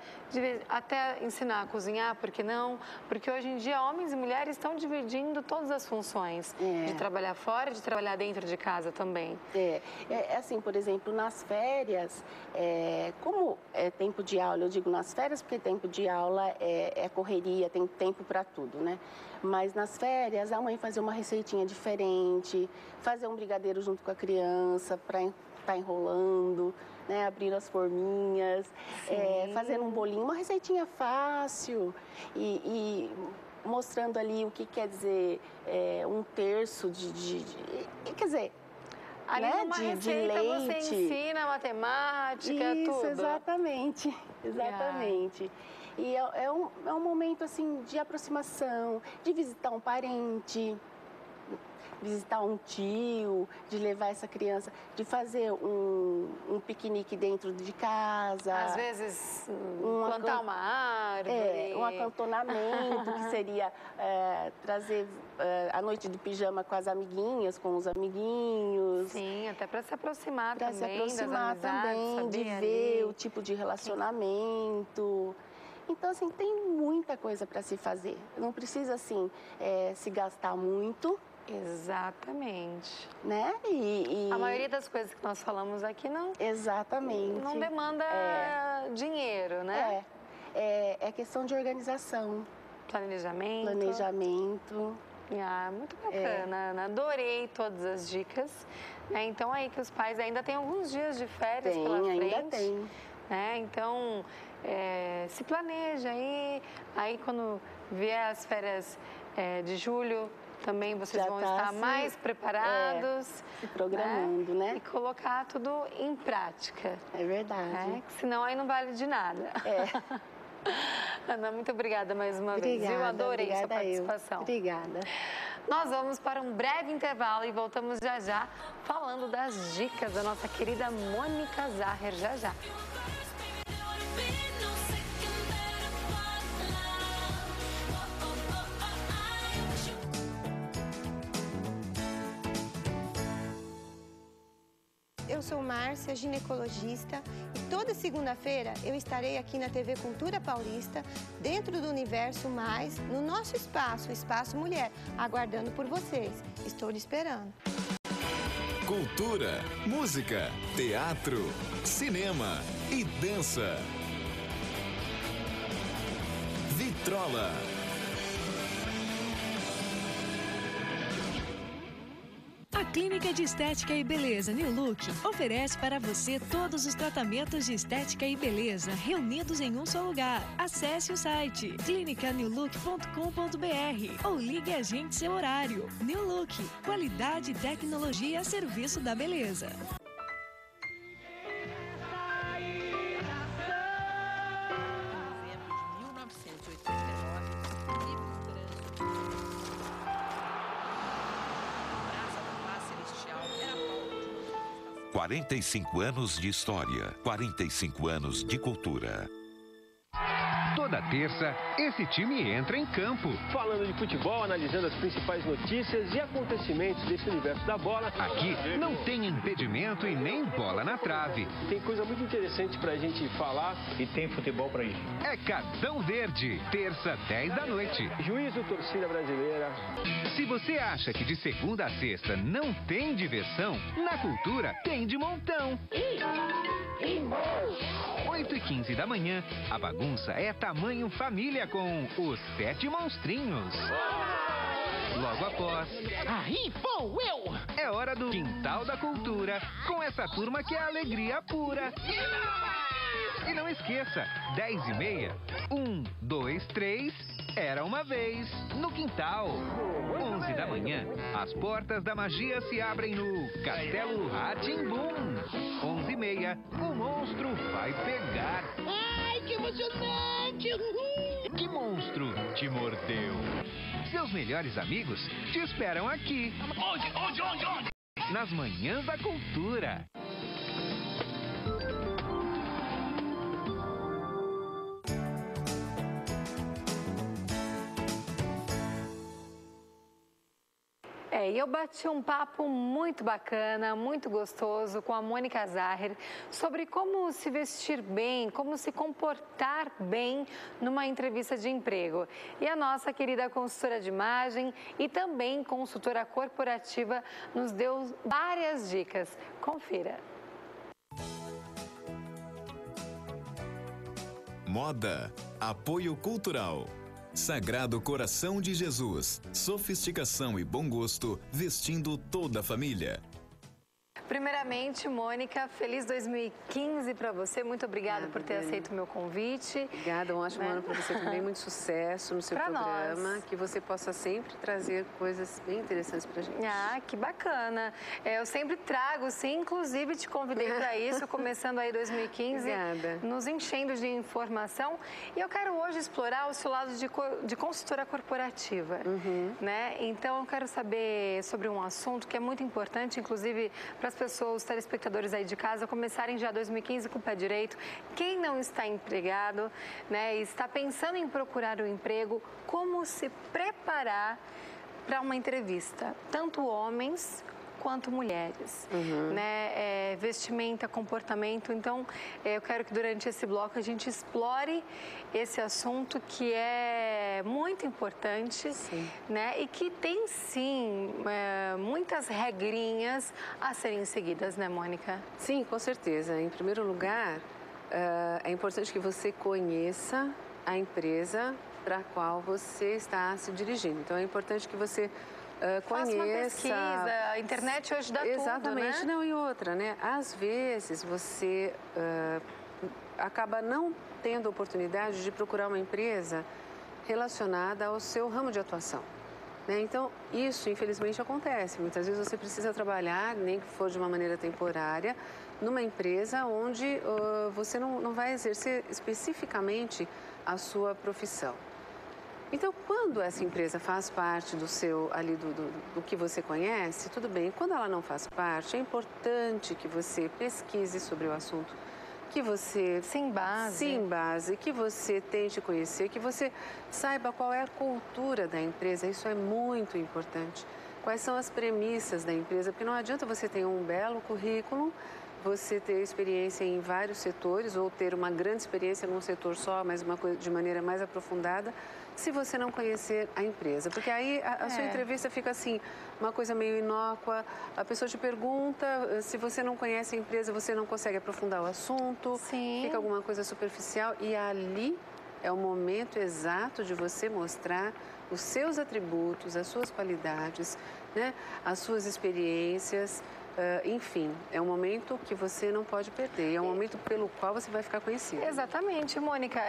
Speaker 1: até ensinar a cozinhar, por que não? Porque hoje em dia homens e mulheres estão dividindo todas as funções, de trabalhar fora e de trabalhar dentro de casa também.
Speaker 7: Assim, por exemplo, nas férias, como é tempo de aula, eu digo nas férias porque tempo de aula é correria, tem tempo para tudo, né? Mas nas férias, a mãe fazer uma receitinha diferente, fazer um brigadeiro junto com a criança para estar enrolando, né? Abrindo as forminhas, fazendo um bolinho, uma receitinha fácil e mostrando ali o que quer dizer um terço quer dizer,
Speaker 1: ali
Speaker 7: né?
Speaker 1: numa
Speaker 7: de
Speaker 1: receita
Speaker 7: leite.
Speaker 1: Você ensina matemática,
Speaker 7: Isso,
Speaker 1: tudo.
Speaker 7: Exatamente. E é um momento, assim, de aproximação, de visitar um parente, visitar um tio, de levar essa criança, de fazer um piquenique dentro de casa.
Speaker 1: Às vezes, plantar uma árvore.
Speaker 7: Um acantonamento, que seria trazer a noite do pijama com as amiguinhas, com os amiguinhos.
Speaker 1: Sim, até para se aproximar
Speaker 7: também. Para se aproximar também, de ver o tipo de relacionamento. Então, assim, tem muita coisa para se fazer. Não precisa, assim, se gastar muito.
Speaker 1: Exatamente.
Speaker 7: Né?
Speaker 1: A maioria das coisas que nós falamos aqui não...
Speaker 7: Exatamente.
Speaker 1: Não demanda dinheiro, né?
Speaker 7: É questão de organização. Planejamento.
Speaker 1: Muito bacana. Adorei todas as dicas. Então, aí que os pais ainda têm alguns dias de férias pela frente.
Speaker 7: Ainda tem.
Speaker 1: Então, se planeja aí quando vier as férias de julho, também vocês vão estar mais preparados.
Speaker 7: Se programando, né?
Speaker 1: E colocar tudo em prática.
Speaker 7: É verdade.
Speaker 1: Que senão aí não vale de nada. Ana, muito obrigada mais uma vez. Eu adorei sua participação.
Speaker 7: Obrigada.
Speaker 1: Nós vamos para um breve intervalo e voltamos já falando das dicas da nossa querida Mônica Zahrer já.
Speaker 5: Eu sou Márcia, ginecologista, e toda segunda-feira eu estarei aqui na TV Cultura Paulista, dentro do Universo Mais, no nosso espaço, o Espaço Mulher, aguardando por vocês. Estou lhe esperando.
Speaker 3: Cultura, música, teatro, cinema e dança. Vitrola.
Speaker 8: A Clínica de Estética e Beleza New Look oferece para você todos os tratamentos de estética e beleza reunidos em um só lugar. Acesse o site clinicanewlook.com.br ou ligue a gente seu horário. New Look, qualidade e tecnologia a serviço da beleza.
Speaker 9: Novembro de 1989,
Speaker 6: 45 anos de história, 45 anos de cultura.
Speaker 10: Toda terça, esse time entra em campo.
Speaker 11: Falando de futebol, analisando as principais notícias e acontecimentos desse universo da bola.
Speaker 10: Aqui não tem impedimento e nem bola na trave.
Speaker 11: Tem coisa muito interessante pra gente falar. E tem futebol pra isso.
Speaker 10: É Cartão Verde, terça, 10 da noite.
Speaker 11: Juízo, torcida brasileira.
Speaker 10: Se você acha que de segunda a sexta não tem diversão, na cultura tem de montão. 8h15 da manhã, a bagunça é tamanho família com os 7 monstrinhos. Logo após...
Speaker 12: Aí vou eu!
Speaker 10: É hora do Quintal da Cultura, com essa turma que é alegria pura. E não esqueça, 10h30, 1, 2, 3, era uma vez no quintal. 11 da manhã, as portas da magia se abrem no Castelo Rá-Tim-Bum. 11h30, o monstro vai pegar.
Speaker 12: Ai, que emocionante!
Speaker 10: Que monstro te mordeu? Seus melhores amigos te esperam aqui.
Speaker 12: Onde?
Speaker 10: Nas Manhãs da Cultura.
Speaker 1: E eu bati um papo muito bacana, muito gostoso com a Mônica Zahrer sobre como se vestir bem, como se comportar bem numa entrevista de emprego. E a nossa querida consultora de imagem e também consultora corporativa nos deu várias dicas. Confira.
Speaker 3: Moda, apoio cultural. Sagrado Coração de Jesus, sofisticação e bom gosto, vestindo toda a família.
Speaker 1: Primeiramente, Mônica, feliz 2015 para você. Muito obrigada por ter aceito o meu convite.
Speaker 13: Obrigada, um ótimo ano para você também. Muito sucesso no seu programa. Que você possa sempre trazer coisas bem interessantes para a gente.
Speaker 1: Ah, que bacana. Eu sempre trago, sim, inclusive te convidei para isso, começando aí 2015.
Speaker 13: Obrigada.
Speaker 1: Nos enchendo de informação. E eu quero hoje explorar o seu lado de consultora corporativa. Né? Então, eu quero saber sobre um assunto que é muito importante, inclusive para as pessoas, os telespectadores aí de casa, começarem já 2015 com o pé direito. Quem não está empregado, né, está pensando em procurar um emprego, como se preparar para uma entrevista, tanto homens quanto mulheres, né? Vestimenta, comportamento. Então, eu quero que durante esse bloco a gente explore esse assunto que é muito importante, né? E que tem, sim, muitas regrinhas a serem seguidas, né, Mônica?
Speaker 13: Sim, com certeza. Em primeiro lugar, é importante que você conheça a empresa para a qual você está se dirigindo. Então, é importante que você
Speaker 1: faça uma pesquisa, a internet hoje dá
Speaker 13: Exatamente.
Speaker 1: tudo, né?
Speaker 13: Não, e outra, né? Às vezes você acaba não tendo oportunidade de procurar uma empresa relacionada ao seu ramo de atuação. Né? Então, isso infelizmente acontece. Muitas vezes você precisa trabalhar, nem que for de uma maneira temporária, numa empresa onde você não vai exercer especificamente a sua profissão. Então, quando essa empresa faz parte do seu, ali do que você conhece, tudo bem. Quando ela não faz parte, é importante que você pesquise sobre o assunto, que você se embase, que você tente conhecer, que você saiba qual é a cultura da empresa. Isso é muito importante. Quais são as premissas da empresa, porque não adianta você ter um belo currículo, você ter experiência em vários setores ou ter uma grande experiência num setor só, mas uma coisa de maneira mais aprofundada, se você não conhecer a empresa. Porque aí a sua entrevista fica assim, uma coisa meio inócua, a pessoa te pergunta, se você não conhece a empresa, você não consegue aprofundar o assunto, fica alguma coisa superficial e ali é o momento exato de você mostrar os seus atributos, as suas qualidades, né? As suas experiências. Enfim, é um momento que você não pode perder, é um momento pelo qual você vai ficar conhecida.
Speaker 1: Exatamente, Mônica.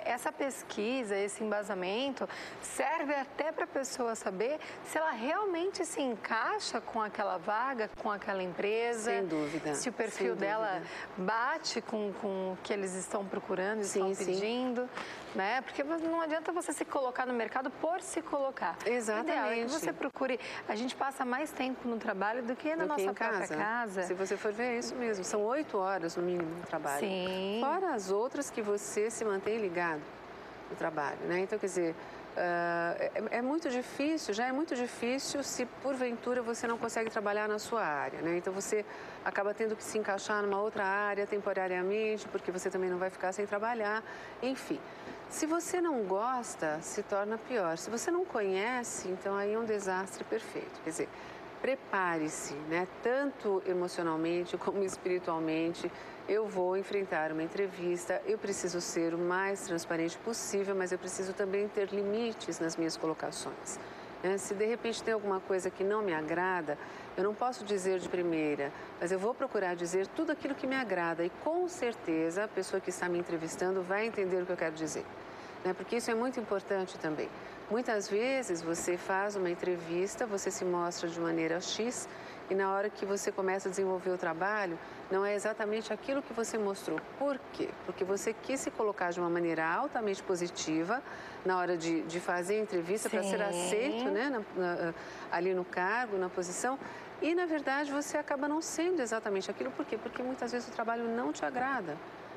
Speaker 1: Essa pesquisa, esse embasamento, serve até para a pessoa saber se ela realmente se encaixa com aquela vaga, com aquela empresa.
Speaker 13: Sem dúvida.
Speaker 1: Se o perfil dela bate com o que eles estão procurando, estão pedindo. Né? Porque não adianta você se colocar no mercado por se colocar.
Speaker 13: Exatamente.
Speaker 1: O ideal é que você procure. A gente passa mais tempo no trabalho do que na nossa própria casa.
Speaker 13: Se você for ver, é isso mesmo. São 8 horas no mínimo no trabalho.
Speaker 1: Sim.
Speaker 13: Fora as outras que você se mantém ligado no trabalho, né? Então, quer dizer, é muito difícil, já é muito difícil se porventura você não consegue trabalhar na sua área, né? Então, você acaba tendo que se encaixar numa outra área temporariamente, porque você também não vai ficar sem trabalhar, enfim. Se você não gosta, se torna pior. Se você não conhece, então aí é um desastre perfeito. Quer dizer, prepare-se, né? Tanto emocionalmente como espiritualmente. Eu vou enfrentar uma entrevista, eu preciso ser o mais transparente possível, mas eu preciso também ter limites nas minhas colocações. Né? Se de repente tem alguma coisa que não me agrada, eu não posso dizer de primeira, mas eu vou procurar dizer tudo aquilo que me agrada e com certeza a pessoa que está me entrevistando vai entender o que eu quero dizer. Né? Porque isso é muito importante também. Muitas vezes você faz uma entrevista, você se mostra de maneira X e na hora que você começa a desenvolver o trabalho, não é exatamente aquilo que você mostrou. Por quê? Porque você quis se colocar de uma maneira altamente positiva na hora de fazer a entrevista para ser aceito, né, ali no cargo, na posição. E, na verdade, você acaba não sendo exatamente aquilo. Por quê? Porque muitas vezes o trabalho não te agrada.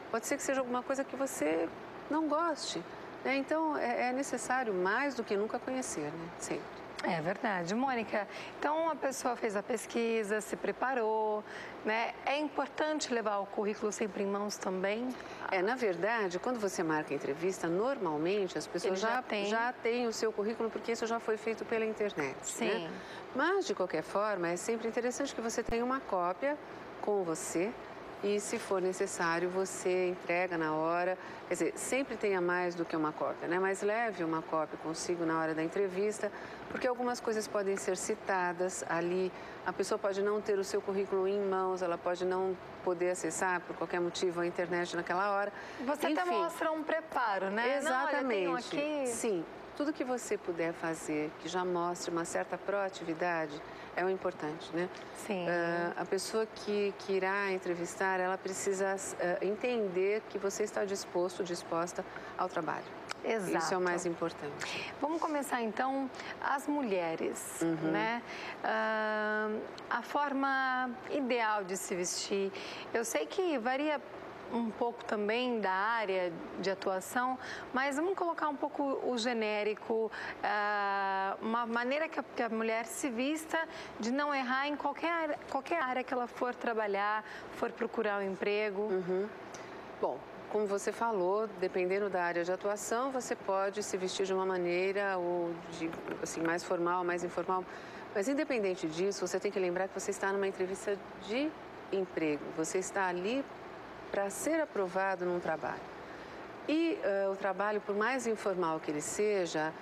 Speaker 13: Pode ser que seja alguma coisa que você não goste. Né? Então, é necessário mais do que nunca conhecer, né? Sempre.
Speaker 1: É verdade. Mônica, então a pessoa fez a pesquisa, se preparou, né? É importante levar o currículo sempre em mãos também?
Speaker 13: Na verdade, quando você marca a entrevista, normalmente as pessoas já têm o seu currículo, porque isso já foi feito pela internet.
Speaker 1: Sim.
Speaker 13: Né? Mas, de qualquer forma, é sempre interessante que você tenha uma cópia com você, e, se for necessário, você entrega na hora. Quer dizer, sempre tenha mais do que uma cópia, né? Mas leve uma cópia consigo na hora da entrevista, porque algumas coisas podem ser citadas ali. A pessoa pode não ter o seu currículo em mãos, ela pode não poder acessar, por qualquer motivo, a internet naquela hora.
Speaker 1: Você até mostra um preparo, né?
Speaker 13: Exatamente.
Speaker 1: Não, olha, tenho aqui...
Speaker 13: Sim. Tudo que você puder fazer que já mostre uma certa proatividade é o importante, né?
Speaker 1: Sim.
Speaker 13: A pessoa que irá entrevistar, ela precisa entender que você está disposta ao trabalho.
Speaker 1: Exato.
Speaker 13: Isso é o mais importante.
Speaker 1: Vamos começar, então, as mulheres, né? A forma ideal de se vestir. Eu sei que varia um pouco também da área de atuação, mas vamos colocar um pouco o genérico, uma maneira que a mulher se vista de não errar em qualquer área que ela for trabalhar, for procurar um emprego.
Speaker 13: Bom, como você falou, dependendo da área de atuação, você pode se vestir de uma maneira ou de, assim, mais formal, mais informal, mas independente disso, você tem que lembrar que você está numa entrevista de emprego, você está ali para ser aprovado num trabalho. E o trabalho, por mais informal que ele seja,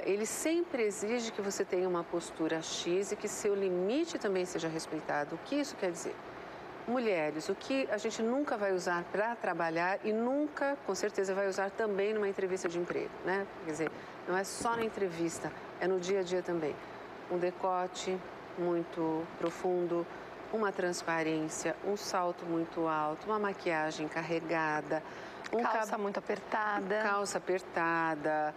Speaker 13: ele sempre exige que você tenha uma postura X e que seu limite também seja respeitado. O que isso quer dizer? Mulheres, o que a gente nunca vai usar para trabalhar e nunca, com certeza, vai usar também numa entrevista de emprego, né? Quer dizer, não é só na entrevista, é no dia a dia também. Um decote muito profundo, uma transparência, um salto muito alto, uma maquiagem carregada,
Speaker 1: calça muito apertada.
Speaker 13: Calça apertada,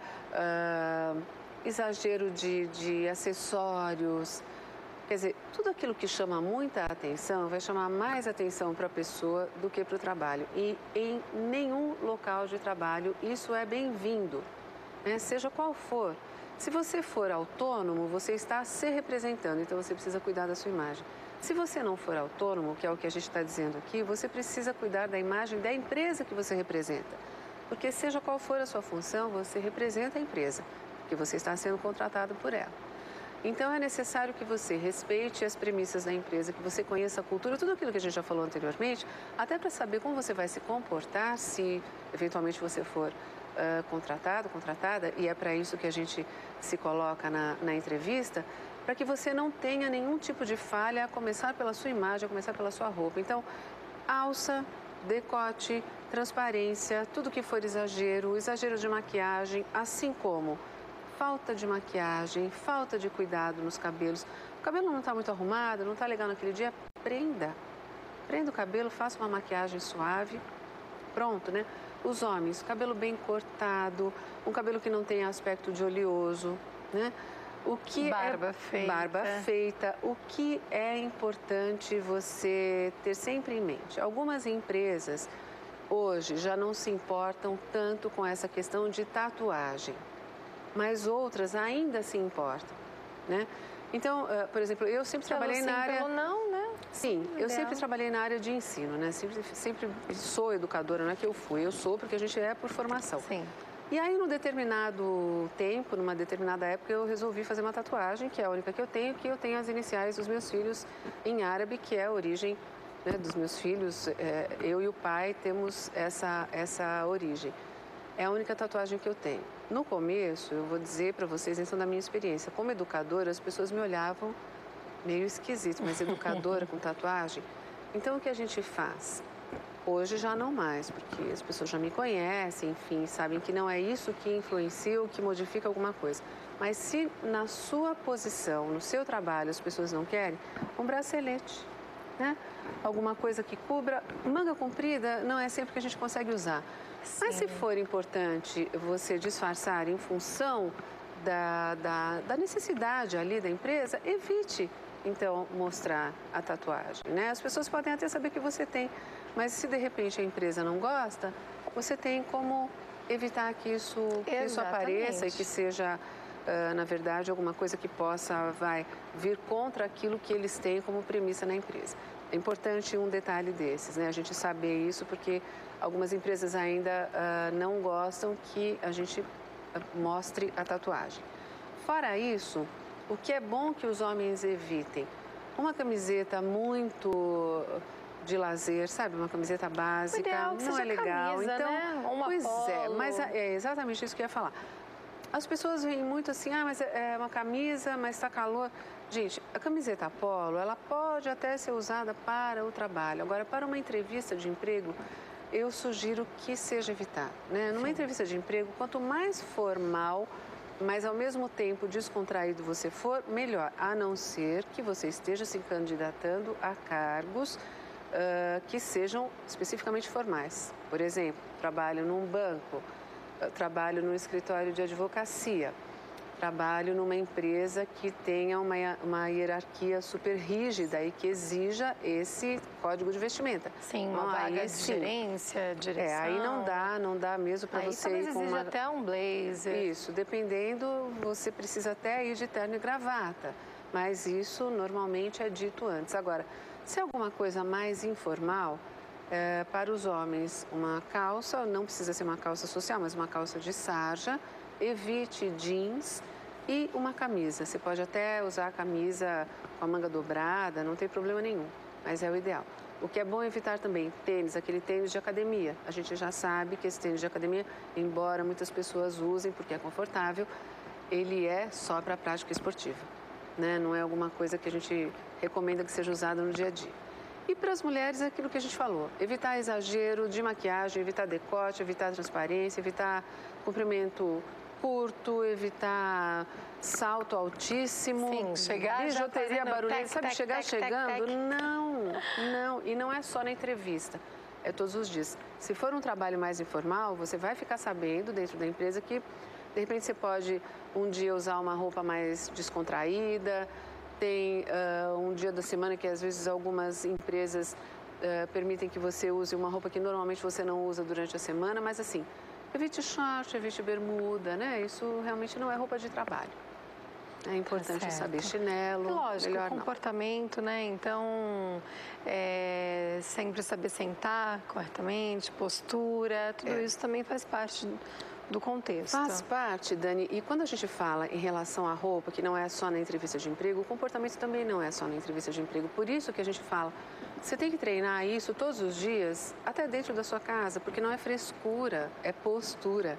Speaker 13: exagero de acessórios. Quer dizer, tudo aquilo que chama muita atenção vai chamar mais atenção para a pessoa do que para o trabalho. E em nenhum local de trabalho isso é bem-vindo, né? Seja qual for. Se você for autônomo, você está se representando, então você precisa cuidar da sua imagem. Se você não for autônomo, que é o que a gente está dizendo aqui, você precisa cuidar da imagem da empresa que você representa. Porque seja qual for a sua função, você representa a empresa, porque você está sendo contratado por ela. Então é necessário que você respeite as premissas da empresa, que você conheça a cultura, tudo aquilo que a gente já falou anteriormente, até para saber como você vai se comportar se eventualmente você for contratado, contratada, e é para isso que a gente se coloca na entrevista, para que você não tenha nenhum tipo de falha, a começar pela sua imagem, a começar pela sua roupa. Então, alça, decote, transparência, tudo que for exagero, exagero de maquiagem, assim como falta de maquiagem, falta de cuidado nos cabelos. O cabelo não está muito arrumado, não está legal naquele dia, prenda. Prenda o cabelo, faça uma maquiagem suave, pronto, né? Os homens, cabelo bem cortado, um cabelo que não tenha aspecto de oleoso, né?
Speaker 1: Barba feita.
Speaker 13: O que é importante você ter sempre em mente? Algumas empresas hoje já não se importam tanto com essa questão de tatuagem, mas outras ainda se importam, né? Então, por exemplo, eu sempre trabalhei na área...
Speaker 1: Pelo não, né?
Speaker 13: Sim, eu sempre trabalhei na área de ensino, né? Sempre sou educadora, não é que eu fui, eu sou porque a gente é por formação.
Speaker 1: Sim.
Speaker 13: E aí, num determinado tempo, numa determinada época, eu resolvi fazer uma tatuagem, que é a única que eu tenho as iniciais dos meus filhos em árabe, que é a origem, né, dos meus filhos. Eu e o pai temos essa origem. É a única tatuagem que eu tenho. No começo, eu vou dizer para vocês, então, da minha experiência, como educadora, as pessoas me olhavam meio esquisito, mas educadora com tatuagem? Então, o que a gente faz? Hoje já não mais, porque as pessoas já me conhecem, enfim, sabem que não é isso que influencia ou que modifica alguma coisa. Mas se na sua posição, no seu trabalho, as pessoas não querem, um bracelete, né? Alguma coisa que cubra. Manga comprida não é sempre que a gente consegue usar. Sim. Mas se for importante você disfarçar em função da necessidade ali da empresa, evite, então, mostrar a tatuagem, né? As pessoas podem até saber que você tem, mas se de repente a empresa não gosta, você tem como evitar que isso apareça e que seja, na verdade, alguma coisa que possa vir contra aquilo que eles têm como premissa na empresa. É importante um detalhe desses, né? A gente saber isso porque algumas empresas ainda não gostam que a gente mostre a tatuagem. Fora isso, o que é bom que os homens evitem? Uma camiseta muito de lazer, sabe? Uma camiseta básica,
Speaker 1: ideal que
Speaker 13: não é legal.
Speaker 1: Camisa,
Speaker 13: então,
Speaker 1: né? Uma
Speaker 13: pois é,
Speaker 1: polo.
Speaker 13: mas é exatamente isso que eu ia falar. As pessoas veem muito assim, mas é uma camisa, mas está calor. Gente, a camiseta polo, ela pode até ser usada para o trabalho. Agora, para uma entrevista de emprego, eu sugiro que seja evitado, né? Numa entrevista de emprego, quanto mais formal, mas ao mesmo tempo descontraído você for, melhor. A não ser que você esteja se candidatando a cargos que sejam especificamente formais. Por exemplo, trabalho num banco, trabalho num escritório de advocacia, trabalho numa empresa que tenha uma hierarquia super rígida e que exija esse código de vestimenta.
Speaker 1: Sim, uma vaga de gerência, direção.
Speaker 13: Aí não dá mesmo para você ir com
Speaker 1: exige até um blazer.
Speaker 13: Isso, dependendo, você precisa até ir de terno e gravata, mas isso normalmente é dito antes. Agora, se é alguma coisa mais informal, para os homens, uma calça, não precisa ser uma calça social, mas uma calça de sarja, evite jeans e uma camisa. Você pode até usar a camisa com a manga dobrada, não tem problema nenhum, mas é o ideal. O que é bom evitar também, tênis, aquele tênis de academia. A gente já sabe que esse tênis de academia, embora muitas pessoas usem porque é confortável, ele é só para a prática esportiva, né? Não é alguma coisa que a gente recomenda que seja usada no dia a dia. E para as mulheres é aquilo que a gente falou, evitar exagero de maquiagem, evitar decote, evitar transparência, evitar comprimento curto, evitar salto altíssimo.
Speaker 1: Sim, chegar
Speaker 13: bijuteria barulhenta, sabe, chegar chegando?
Speaker 1: Tec.
Speaker 13: Não, e não é só na entrevista, é todos os dias. Se for um trabalho mais informal, você vai ficar sabendo dentro da empresa que, de repente, você pode um dia usar uma roupa mais descontraída. Tem um dia da semana que às vezes algumas empresas permitem que você use uma roupa que normalmente você não usa durante a semana, mas assim, evite short, evite bermuda, né? Isso realmente não é roupa de trabalho. É importante saber chinelo,
Speaker 1: lógico,
Speaker 13: melhor
Speaker 1: comportamento, né? Então, sempre saber sentar corretamente, postura, tudo isso também faz parte do contexto.
Speaker 13: Faz parte, Dani, e quando a gente fala em relação à roupa, que não é só na entrevista de emprego, o comportamento também não é só na entrevista de emprego. Por isso que a gente fala, você tem que treinar isso todos os dias, até dentro da sua casa, porque não é frescura, é postura,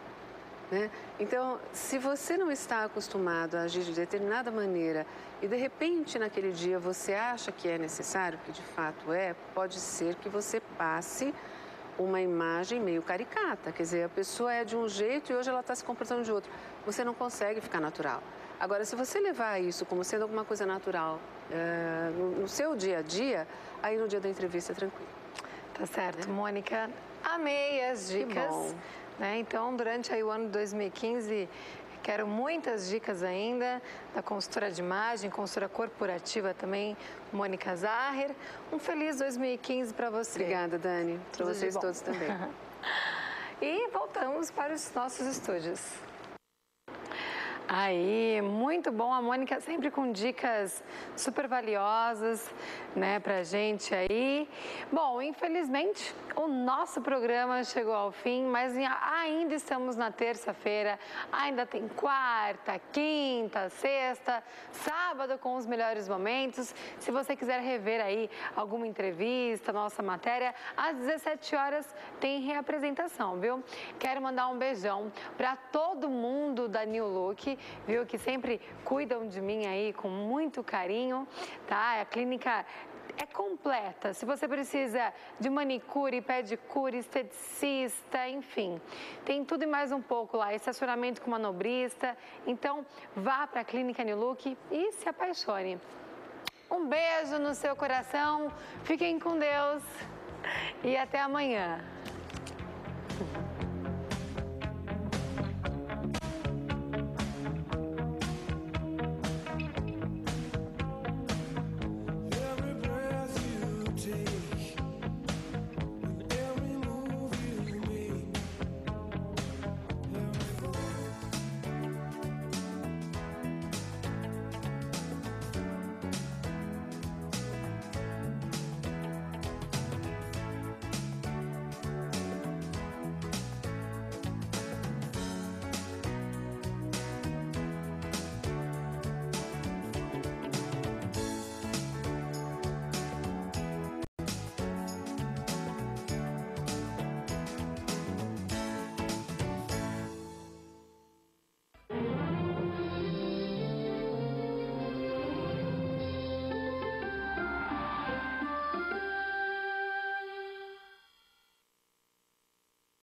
Speaker 13: né? Então, se você não está acostumado a agir de determinada maneira e, de repente, naquele dia você acha que é necessário, que de fato pode ser que você passe uma imagem meio caricata, quer dizer, a pessoa é de um jeito e hoje ela está se comportando de outro. Você não consegue ficar natural. Agora, se você levar isso como sendo alguma coisa natural no seu dia a dia, aí no dia da entrevista é tranquilo.
Speaker 1: Tá certo, Mônica. Amei as dicas.
Speaker 13: Que bom.
Speaker 1: Né? Então, durante aí o ano de 2015, quero muitas dicas ainda da consultora de imagem, consultora corporativa também, Mônica Zahrer. Um feliz 2015 para você.
Speaker 13: Obrigada, Dani. Para vocês todos também.
Speaker 1: E voltamos para os nossos estúdios. Aí, muito bom, a Mônica sempre com dicas super valiosas, né, pra gente aí. Bom, infelizmente, o nosso programa chegou ao fim, mas ainda estamos na terça-feira, ainda tem quarta, quinta, sexta, sábado com os melhores momentos. Se você quiser rever aí alguma entrevista, nossa matéria, às 17 horas tem reapresentação, viu? Quero mandar um beijão para todo mundo da New Look, viu, que sempre cuidam de mim aí com muito carinho, tá? A clínica é completa. Se você precisa de manicure, pedicure, esteticista, enfim, tem tudo e mais um pouco lá. Estacionamento com manobrista. Então, vá para a Clínica New Look e se apaixone. Um beijo no seu coração. Fiquem com Deus e até amanhã.